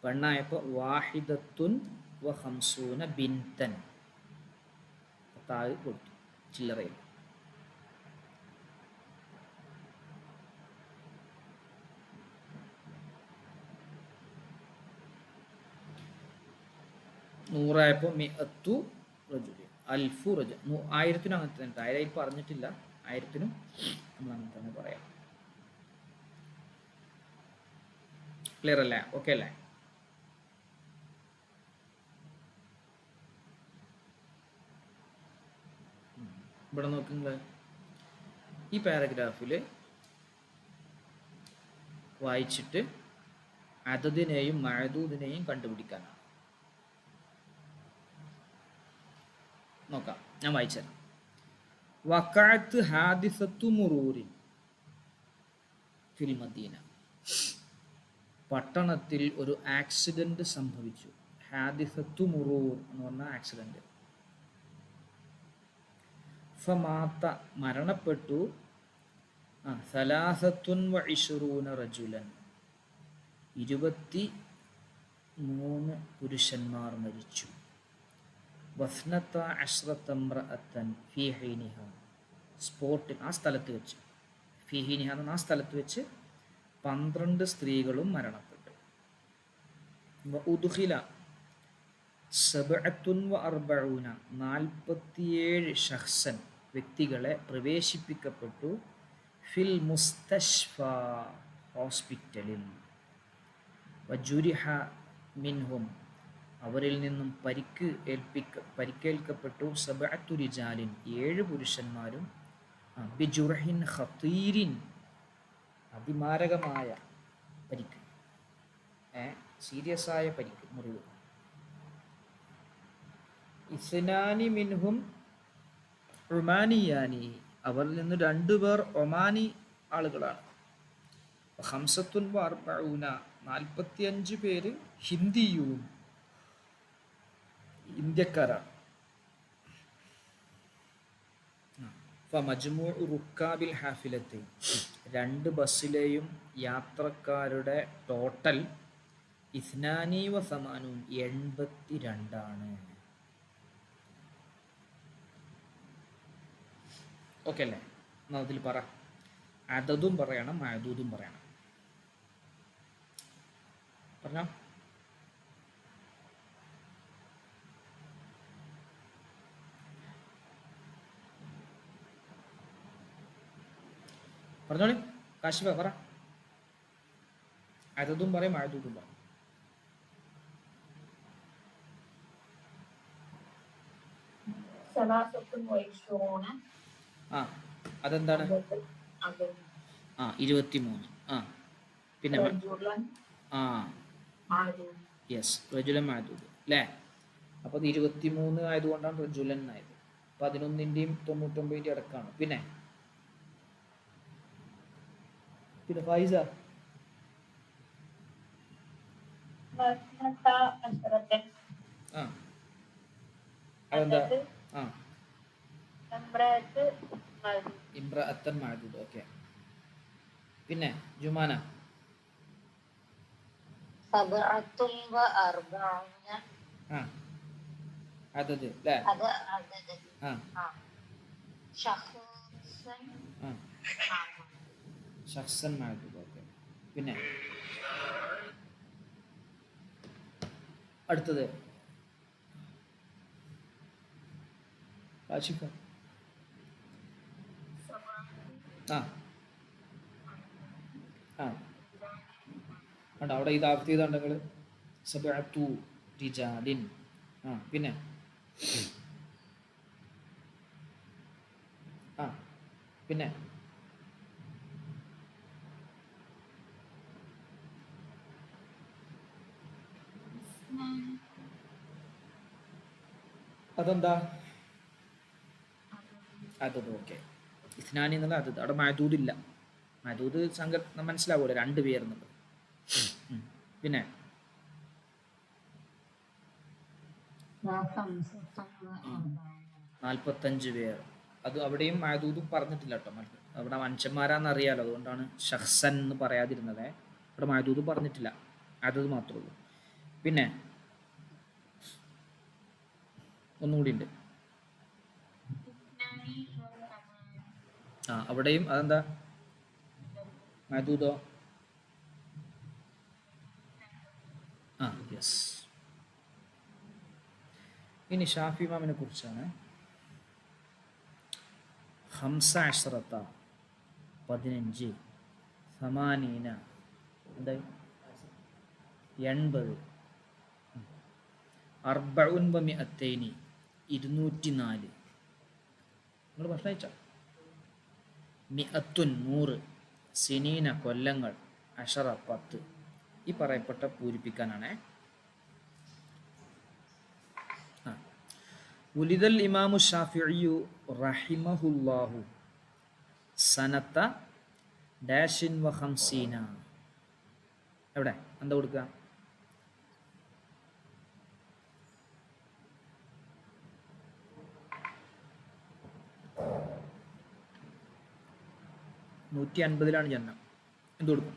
പെണ്ണായപ്പോൾ വാഹിദത്തുൻ വ ഹംസൂന ബിൻതൻ. താഴ് കൊടുത്തു ചില്ലറയിൽ. നൂറായപ്പോൾ മിഅത്തു റജുലി, അൽഫു റജു. 1000-നും അങ്ങനെ തന്നെ. 1000 പറഞ്ഞിട്ടില്ല, 1000-നും നമ്മൾ അങ്ങനെ തന്നെ പറയാം. ക്ലിയർ അല്ലേ? ഓക്കെ അല്ലേ? ഇവിടെ നോക്കുമ്പോൾ ഈ പാരഗ്രാഫിൽ വായിച്ചിട്ട് അദദിനെയും മഅദൂദിനെയും കണ്ടുപിടിക്കാനാണ്. നോക്കാം, ഞാൻ വായിച്ചുതരാം. വഖഅത്ത് ഹാദിസത്തു മുറൂരിൻ ഫിൽ മദീന. പട്ടണത്തിൽ ഒരു ആക്സിഡന്റ് സംഭവിച്ചു. ഹാദിസത്തു മുറൂർ എന്ന് പറഞ്ഞ ആക്സിഡന്റ്. ഫമാത്ത മരണപ്പെട്ടു. സലാസത്തുൻ വ ഇശ്റൂന റജുലൻ 23 പുരുഷന്മാർ മരിച്ചു. വസ്നത്ത അശ്റത ഇംറഅത്തൻ ഫീ ഹീനിഹ, സ്പോട്ടിൽ ആ സ്ഥലത്ത് വെച്ച്, ഫീ ഹീനിഹ എന്ന ആ സ്ഥലത്ത് വെച്ച് 12 സ്ത്രീകളും മരണപ്പെട്ടു. ഉദ്ഖില സബഅത്തുൻ വ അർബഊന 47 ശഖ്സൻ വ്യക്തികളെ പ്രവേശിപ്പിക്കപ്പെട്ടു. ഫിൽ മുസ്തശ്ഫ ഹോസ്പിറ്റലിൽ. വജുരിഹ മിൻഹും അവരിൽ നിന്നും പരിക്കേൽക്കപ്പെട്ടു. സബഅത്തു റിജാലിൻ 7 പുരുഷന്മാരും. ബിജുർഹിൻ ഖതീരിൻ അതിമാരകമായ പരിക്ക്, സീരിയസ് ആയ പരിക്ക്, മുറിവ്. ഇസ്നാനി മിൻഹും ഒമാനിയാനി അവരിൽ നിന്ന് 2 പേർ ഒമാനി ആളുകളാണ്. ഹംസത്തുൻ വ അർബഊന 45 പേര് ഹിന്ദിയും ഇന്ത്യക്കാരാണ്. ഫമജ്മൂഉ റുക്കാബിൽ ഹാഫിലത്തി 2 ബസ്സിലെയും യാത്രക്കാരുടെ ടോട്ടൽ 82 ആണ്. ഓക്കെ അല്ലേ? എന്നാൽ അതിൽ പറ, അദദും പറയണം മഅദൂദും പറയണം. പറഞ്ഞോ. പറഞ്ഞോളി കാശിഫ പറ. അദദും പറയും മഅദൂദും പറയും. അതെന്താണ്? 23. പിന്നെ യെസ്, റജുലൻ മഅദൂദ് അല്ലേ? അപ്പോൾ അത് 23 ആയതുകൊണ്ടാണ് റജുലൻ ആയത്. 11-ന്റെയും 99-ന്റെയും ഇടക്കാണ്. പിന്നെ ഫൈസ അതെന്താ? ഇംറഅത്തൻ മഅദൂദ്. ഓക്കെ. പിന്നെ ജുമാന സബഅത്തുൻ വ അർബഊന അദദ് അല്ലേ? ശഖ്സൻ മഅദൂദ്. ഓക്കെ. പിന്നെ അടുത്തത് കാശിഫ. കണ്ടോ അവിടെ ഇത് ആഫ്ത് ചെയ്തുണ്ടെങ്കിൽ സബഅത്തു റിജാലിൻ. പിന്നെ പിന്നെ അതെന്താ? അതത്. ഓക്കെ. ഇസ്നാനി എന്നുള്ള അതത്. അവിടെ മഅദൂദ് ഇല്ല. മഅദൂദ് മനസ്സിലാവൂല, 2 പേരെന്നുള്ളത്. പിന്നെ 45 പേർ. അത് അവിടെയും മഅദൂദും പറഞ്ഞിട്ടില്ല കേട്ടോ. അവിടെ മനുഷ്യന്മാരാണെന്നറിയാലോ, അതുകൊണ്ടാണ് ഷഹ്സൻ എന്ന് പറയാതിരുന്നത്. ഇവിടെ മഅദൂദ് പറഞ്ഞിട്ടില്ല, അതത് മാത്രമേ ഉള്ളൂ. പിന്നെ ഒന്നുകൂടി ഉണ്ട്. അവിടെയും അതെന്താ മഅദൂദോ? യെസ്. ഇനി ഷാഫി ഇമാമിനെ കുറിച്ചാണ്. ഹംസ അശ്റത്ത 15, സമാനീന എന്തായി 80, അർബഉൻ വ മിഅത്തൈനി 204. നിങ്ങൾ ഭക്ഷണം കഴിച്ചോ? മിഅത്തുൻ 100, സിനീന കൊല്ലങ്ങൾ, അഷറ 10. ഈ പറയപ്പെട്ട പൂരിപ്പിക്കാനാണേ. ഉലിദൽ ഇമാമു ഷാഫിഇയു റഹിമഹുല്ലാഹു സനത്ത ഡാഷിൻ വ ഖംസീന. എവിടെ എന്താ കൊടുക്കുക? നൂറ്റി 150 ജന്മം. എന്ത് കൊടുക്കും?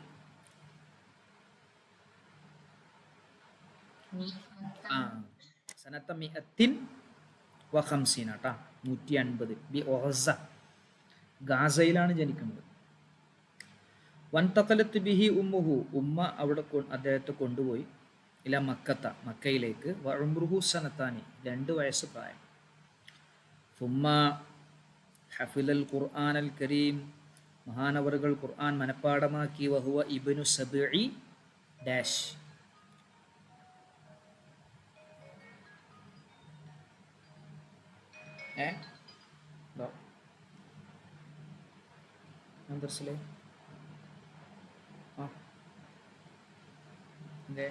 സനത്ത മിഅത്തിൻ വ ഖംസീന ട്ടാ. 150 ബി ഒഹസ, ഗാസയിലാണ് ജനിക്കുന്നത്. വൻതഖലത്ത് ബിഹി ഉമ്മുഹു, ഉമ്മ അവിടെ അദ്ദേഹത്തെ കൊണ്ടുപോയി. ഇല മക്കത്ത, മക്കയിലേക്ക്. വ ഉംറുഹു സനത്താനി, 2 വയസ്സ് പ്രായം. ഫുമ്മ ഹഫിലൽ ഖുർആൻ അൽ കരീം, മഹാനവറുകൾ ഖുർആൻ മനപ്പാടമാക്കി. വഹുവ ഇബ്നു സബ്ഇ ഡാഷ്. ദർസിലെ എന്തേ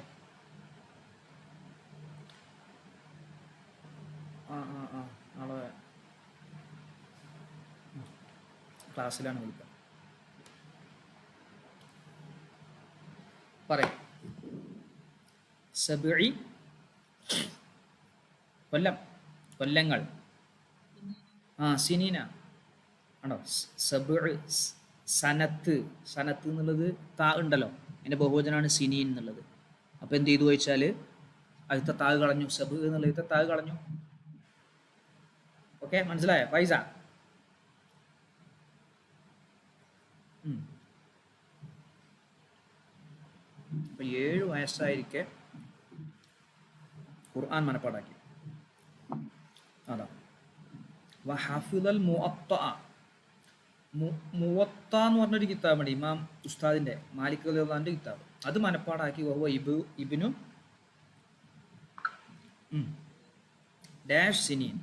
നാളെ ക്ലാസ്സിലാണ് വിളിക്കുക. പറയാം. സബ്ഇ കൊല്ലം, കൊല്ലങ്ങൾ. സിനീന ആണോ? സബ്ഇ സനത്ത്, സനത്ത് എന്നുള്ളത് താ ഉണ്ടല്ലോ, അതിൻ്റെ ബഹുവചനാണ് സിനീൻ എന്നുള്ളത്. അപ്പോൾ എന്ത് ചെയ്തു ചോദിച്ചാൽ അടുത്ത താഴ് കളഞ്ഞു, സബ് എന്നുള്ളത് താഴ് കളഞ്ഞു. ഓക്കെ, മനസ്സിലായോ ഫൈസ? അപ്പൊ 7 വയസ്സായിരിക്കെ ഖുർആൻ മനപ്പാടാക്കി. അതാ വഹഫിദൽ മുഅത്ത. മുവത്ത എന്ന് പറഞ്ഞൊരു കിതാബുണ്ട്, ഇമാം ഉസ്താദിന്റെ, മാലിക് റളിയല്ലാഹുവിന്റെ കിതാബ്. അത് മനപ്പാടാക്കി. വഹുവ ഇബ്നു ഡാഷ് സിനീൻ.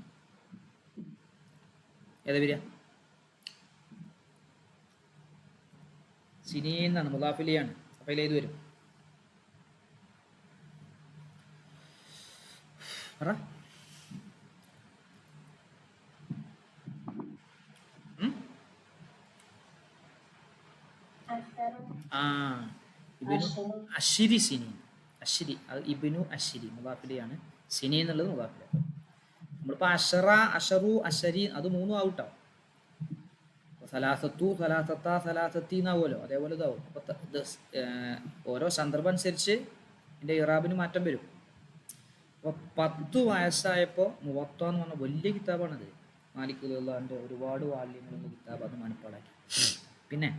ഏതാ വരിക? സിനീൻ എന്നാണ്, മുദാഫിലിയാണ്. അപ്പൊ ഇതിലേത് വരും? പറ. ഇബ്നു അശ്രി സിനീൻ. അശ്രി, അത് ഇബ്നു അശ്രി മുദാഫിലിയാണ്. സിനി എന്നുള്ളത് മുദാഫില. നമ്മളിപ്പോൾ അഷറ, അഷറു, അശരി അത് 3 ആവട്ടോ. സലാസത്തു, സലാസത്ത, സലാസത്തി എന്നാവുമല്ലോ, അതേപോലെ ഇതാവും. അപ്പോൾ ഓരോ സന്ദർഭം അനുസരിച്ച് ഇതിൻ്റെ ഇറാബിന് മാറ്റം വരും. അപ്പോൾ 10 വയസ്സായപ്പോൾ മുവത്ത എന്ന് പറഞ്ഞ വലിയ കിതാബാണത്. മാലിക് റളിയല്ലാഹുവിന്റെ ഒരുപാട് വാല്യങ്ങളുള്ള കിതാബ്. അത് മനപ്പാടാക്കി. പിന്നെ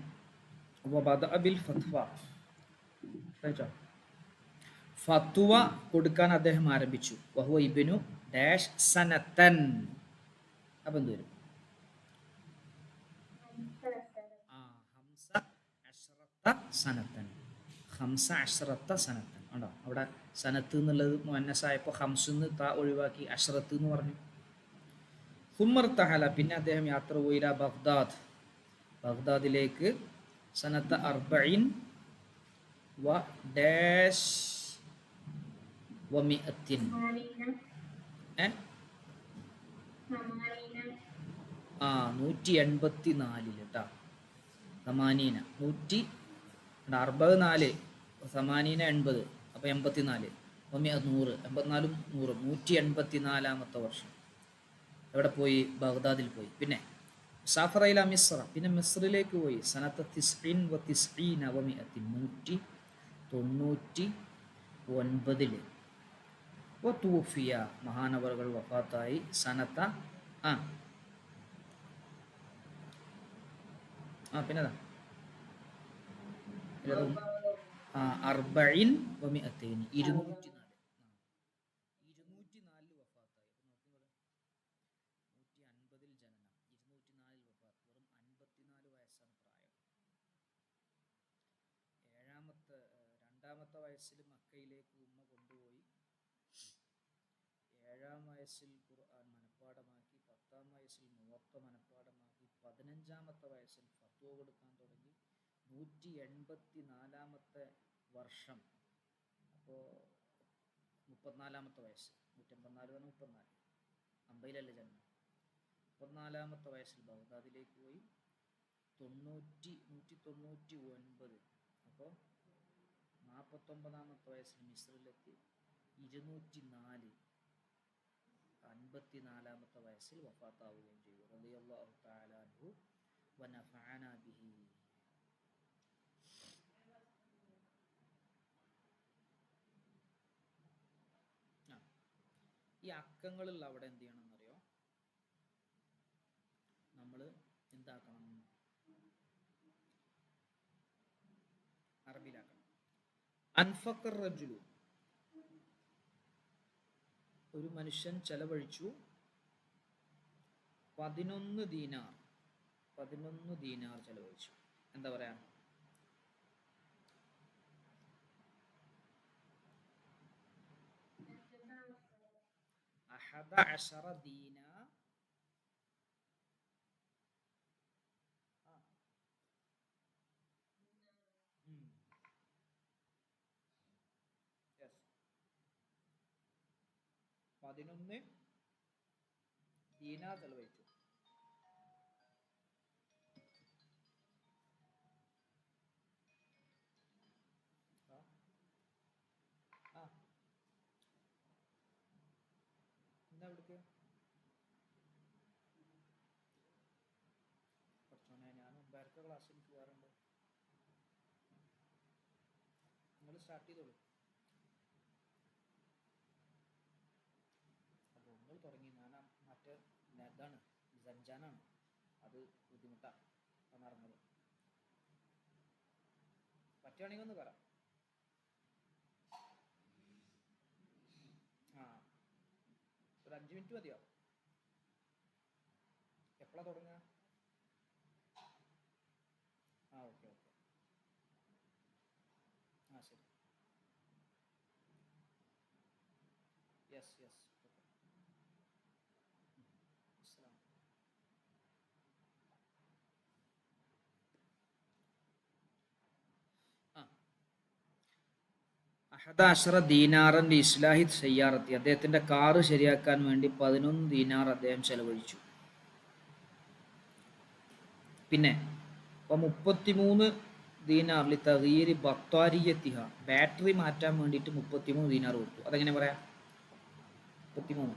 ഫത്വ കൊടുക്കാൻ അദ്ദേഹം ആരംഭിച്ചു. വഹുവ ഇബ്നു ഡാഷ് സനത്തൻ. അപ്പം എന്ത് വരും? ഹംസ അശ്റത്ത സനത്തൻ. ഹംസ അശ്റത്ത സനത്തൻ ഉണ്ടോ? അവിടെ സനത്ത് എന്നുള്ളത് മുഅന്നസായപ്പോൾ ഹംസെന്ന് താ ഒഴിവാക്കി അശ്റത്ത് എന്ന് പറഞ്ഞു. ഹുമ്മർതഹല, പിന്നെ അദ്ദേഹം യാത്ര പോയില്ല ബഗ്ദാദ്, ബഗ്ദാദിലേക്ക്. സനത്ത 40 വ ഡാഷ് വ മിഅത്തിൻ. 184 കേട്ടോ. സമാനീന 164, സമാനീന 80, അപ്പോൾ 84, 100, 84, 100, 184-ാമത്തെ വർഷം എവിടെ പോയി? ബഗ്ദാദിൽ പോയി. പിന്നെ സാഫറ ഇല മിസ്ര, പിന്നെ മിസ്രിലേക്ക് പോയി. സനത്ത തിസ്ഇൻ വ തിസ്ഈന വ മിഅത്തിൻ, 199. വ തൂഫിയ, മഹാനവറുകൾ വഫാത്തായി. സനത്ത ആ ആ പിന്നെതാ അർബഇൻ വ മിഅത്തൈൻ, 204. 204 വഫാത്തായി. അപ്പൊ നോക്കി നിങ്ങൾ, 150 ജനനം, 204 വഫാത്ത്, വെറും 54 വയസ്സാണ് പ്രായം. രണ്ടാമത്തെ വയസ്സിൽ മക്കയിലേക്ക് ഉമ്മ കൊണ്ടുപോയി. 7-ാം വയസ്സിൽ ഖുർആൻ മനഃപ്പാടമാക്കി. 10-ാം വയസ്സിൽ മുവത്ത മനഃപ്പാടമാക്കി. 15-ാമത്തെ വയസ്സിൽ ഫത്വ കൊടുക്കാൻ തുടങ്ങി. 184-ാമത്തെ വർഷം, അപ്പോൾ 34-ാമത്തെ വയസ്സ്, 184 പറഞ്ഞാൽ 34, അമ്പയിലല്ലേ ജന്മം. 34-ാമത്തെ വയസ്സിൽ ബഗ്ദാദിലേക്ക് പോയി. 199, അപ്പോൾ 49-ാമത്തെ വയസ്സിൽ മിസ്രിലെത്തി. 204, 54-ാമത്തെ വയസ്സിൽ വഫാത്താവുകയും ചെയ്തു. റളിയല്ലാഹു തആല അൻഹു വ നഫഅന ബിഹി. ഈ അക്കങ്ങളുള്ള അവിടെ എന്ത് ചെയ്യണം എന്നറിയോ? നമ്മൾ എന്താക്കണം? അറബിയിലാക്കണം. അൻഫഖർ റജുലു, ഒരു മനുഷ്യൻ ചെലവഴിച്ചു 11 ദീനാർ. 11 ദീനാർ ചെലവഴിച്ചു. എന്താ പറയാ? അഹദ അശറ ദീനാർ. യെസ്, 11 ദീനാർ ചെലവഴിച്ചു. എന്താ ഇവിടേക്ക് കുറച്ചോനെ, ഞാൻ മുമ്പാർക്ക ക്ലാസ്സിൽ പോകാറുണ്ട്. നിങ്ങൾ സ്റ്റാർട്ട് ചെയ്തോളൂ. അപ്പോൾ നിങ്ങൾ തുടങ്ങി. ഞാൻ മറ്റേ ഇതാണ്, സഞ്ജാനാണ്, അത് ബുദ്ധിമുട്ടാണ് നടന്നത്. പറ്റുകയാണെങ്കിൽ ഒന്ന് പറ. ഒരു 5 മിനിറ്റ് മതിയോ? എപ്പോഴാണ് തുടങ്ങുക? ഓക്കെ. ശരി. യെസ്. അസ്സലാം. അഹദ അശറ ദീനാറൻ ഇസ്ലാഹി സയ്യാറത്തി, അദ്ദേഹത്തിന്റെ കാറ് ശരിയാക്കാൻ വേണ്ടി 11 ദീനാർ അദ്ദേഹം ചെലവഴിച്ചു. പിന്നെ 33 ദീനാർ ലി തഗ്യീരി ബത്താരിയത്തിഹ, ബാറ്ററി മാറ്റാൻ വേണ്ടിയിട്ട് 33 ദീനാർ കൊടുത്തു. അതെങ്ങനെ പറയാം? 33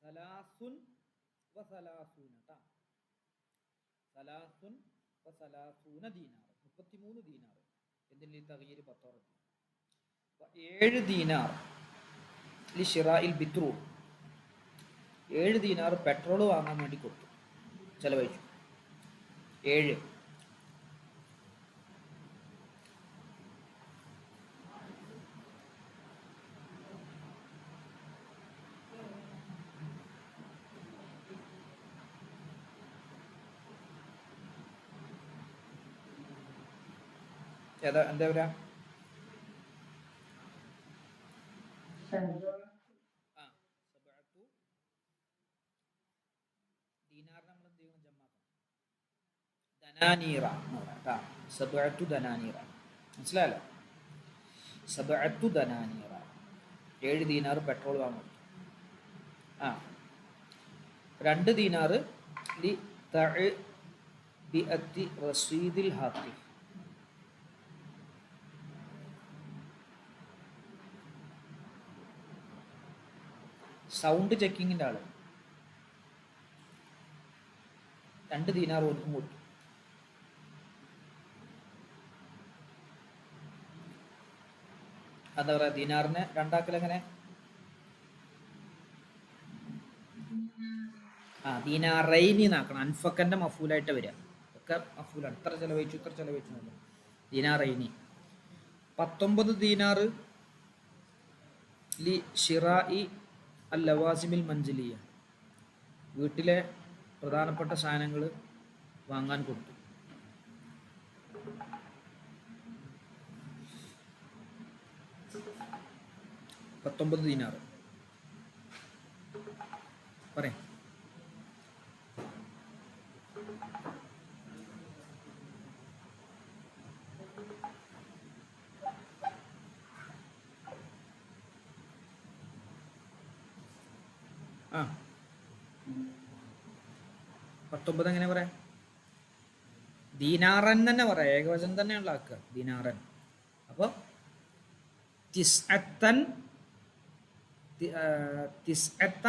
സലാസുൻ വ സലാസൂന ട്ടാ. സലാസുൻ വ സലാസൂന ദീനാർ, 33 ദീനാർ. എന്തിന്? തഗ്യീർ ബത്താറത്തി. 7 ദീനാർ ലി ഷിറാഇൽ ബിത്രൂൾ, 7 ദീനാർ പെട്രോൾ വാങ്ങാൻ വേണ്ടി കൊടുത്തു, ചെലവഴിച്ചു. 7. എന്താ പറയാ? ദീനാറിനെ നമ്മൾ എന്ത് ചെയ്യണം? ജമ്മാക്കണം. ദനാനീറ കേട്ടാ. സബഅത്തു ദനാനീറ, മനസ്സിലായല്ലോ? സബഅത്തു ദനാനീറ, 7 ദീനാർ പെട്രോൾ വാങ്ങും. ആ 2 ദീനാറ് ലി തഅബിഅത്തി റസീദിൽ ഹാത്തിഫ്. സൗണ്ട് ചെക്കിങ്ങിൻ്റെ ആള് 2 ദീനാർ ഓർക്കും കൊടുത്തു. എന്താ പറയുക, ദീനാറിനെ രണ്ടാക്കൽ എങ്ങനെ? ദീനാറൈനി എന്നാക്കണം. അൻഫക്കൻ്റെ മഫൂലായിട്ട് വരിക. ഒക്കെ മഫൂലാണ്. ഇത്ര ചെലവഴിച്ചു ദീനാറൈനി. 19 ദീനാറ് ലി ഷിറായി അൽ ലവാസിമിൽ മഞ്ചലിയ, വീട്ടിലെ പ്രധാനപ്പെട്ട സാധനങ്ങൾ വാങ്ങാൻ കൊടുത്തു. 19 ദീനാറ് പറയാം. ആ 19 എങ്ങനെ പറയാം? ദീനാറൻ തന്നെ പറയാം, ഏകവചനം തന്നെയുള്ള ആക്കുക ദീനാറൻ. അപ്പോൾ തിസ്അത്ത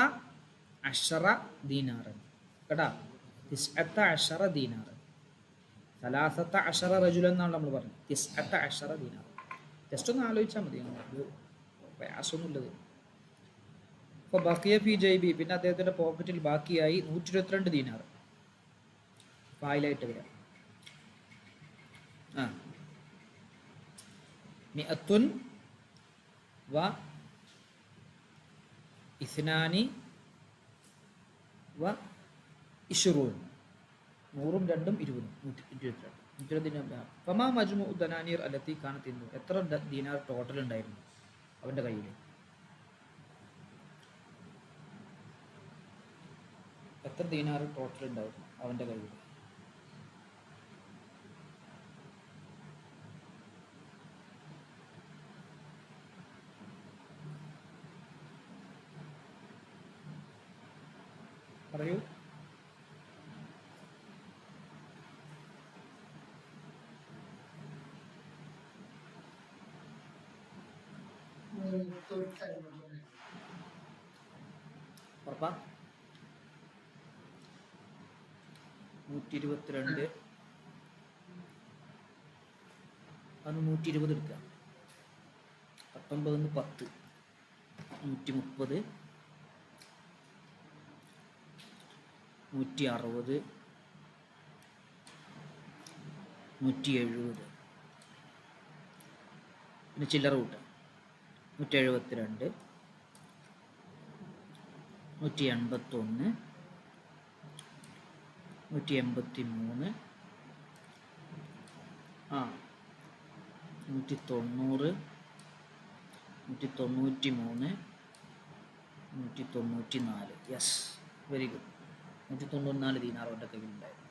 അശറ ദീനാറൻ കേട്ടാ. തിസ്അത്ത അശറ ദീനാറൻ, സലാസത്ത അശറ റജുലൻ എന്നാണ് നമ്മൾ പറഞ്ഞത്. തിസ്അത്ത അശറ ദീനാറൻ. ജസ്റ്റ് ഒന്ന് ആലോചിച്ചാൽ മതി, ഇത് പ്രയാസമൊന്നുമില്ലത്. അപ്പോൾ ബക്കിയ ഫി ജൈബി, പിന്നെ അദ്ദേഹത്തിൻ്റെ പോക്കറ്റിൽ ബാക്കിയായി 122 ദീനാർ. ഫായിലായിട്ട് വരാം. മിഅത്തുൻ വ ഇസ്നാനി വ ഇശ്റൂൻ, 100ഉം 2ഉം 20, 122. ഫമാ മജ്മു ദനാനീർ അല്ലത്തി കാനത്ത്, എത്ര ദീനാർ ടോട്ടൽ ഉണ്ടായിരുന്നു അവൻ്റെ കയ്യിൽ? എത്ര ദീനാർ ടോട്ടൽ ഉണ്ടായിരുന്നു അവൻ്റെ കയ്യിൽ? പറയൂ. ഉറപ്പാ? 122, അത് 120 എടുക്കുക. 19 10, 130, 160, 170, പിന്നെ ചില്ലറ കൂട്ടുക. 172, 181, 183, 190, 193, 194. Yes, very good. 194 ദീനാർ അവൻ്റെ കയ്യിലുണ്ടായിരുന്നു.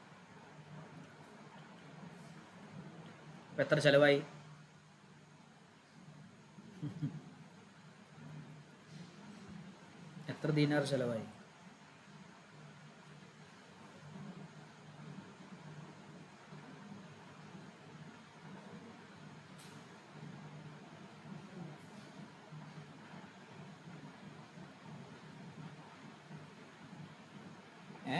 അപ്പം എത്ര ചിലവായി? എത്ര ദീനാർ ചിലവായി? ഏ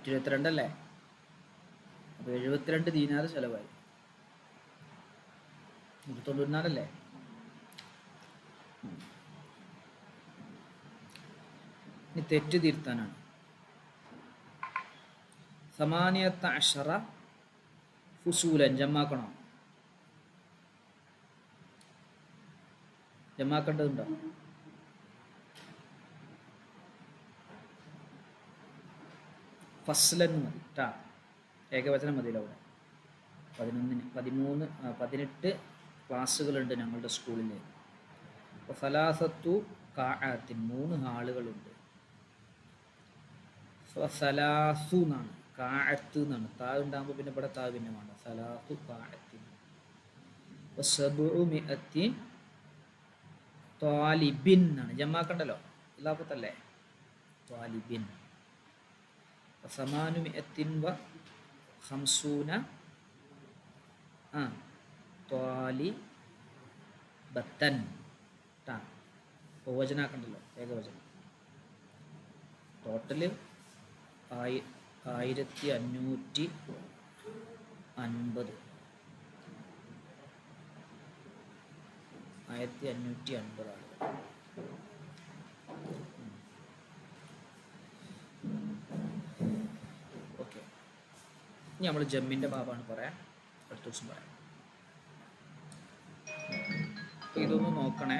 122 അല്ലേ? അപ്പോൾ 72 ദീനാർ ചിലവായി. 194 അല്ലേ? ഇനി തെറ്റ് തിരുത്താനാണ്. സമാനിയത്ത അശറ ഫുസൂലൻ ജമാക്കണോ? ജമാക്കേണ്ടതുണ്ടോ? ഫസ്ലൻ മതി കേട്ടാ, ഏകവചനം മതിയല്ലോ. അവിടെ 18 ക്ലാസ്സുകളുണ്ട് ഞങ്ങളുടെ സ്കൂളിൽ. അപ്പോൾ സലാസത്തു കാഅത്തിൻ, 3 ഹാളുകളുണ്ട്. സലാസു എന്നാണ് കാഅത്ത് എന്നാണ്. താ ഉണ്ടാകുമ്പോൾ പിന്നെ ഇവിടെ താ പിന്നെ വേണ്ട. സലാത്തു കാഅത്തിൻ. സബഉ മിഅത്തി ത്വാലിബിൻ എന്നാണ്. ജമാക്കണ്ടല്ലോ, ഇല്ലാപ്പത്തല്ലേ ത്വാലിബിൻ. സമാനു മിഅത്തിൻ വ ഖംസൂന ത്വാലിബത്തൻ. ട്ടാ ബഹുവചനാക്കണ്ടല്ലോ, ഏകവചനം. ടോട്ടല് 1550 1550 ആളുകൾ. ഓക്കെ, ഇനി നമ്മൾ ജമ്മിൻ്റെ ഭാഗമാണ് പറയാൻ, അടുത്ത ദിവസം പറയാം. ഇതൊന്ന് നോക്കണേ,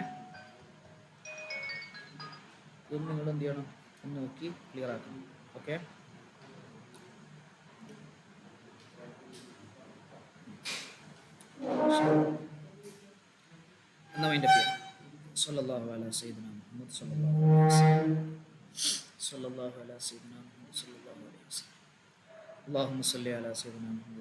ഇതൊന്ന് നിങ്ങൾ എന്ത് ചെയ്യണം, ഒന്ന് നോക്കി ക്ലിയർ ആക്കണം. ഓക്കെ, എന്നാ അതിൻ്റെ പേര് സല്ലല്ലാഹു അലാ സയ്യിദിനാ മുഹമ്മദ് സല്ലല്ലാഹു അലൈഹി വസല്ലം. സല്ലല്ലാഹു അലാ സയ്യിദിനാ മുഹമ്മദ് സല്ലല്ലാഹു അലൈഹി വസല്ലം. അല്ലാഹുമ്മ സല്ലി അലാ സയ്യിദിനാ മുഹമ്മദ്.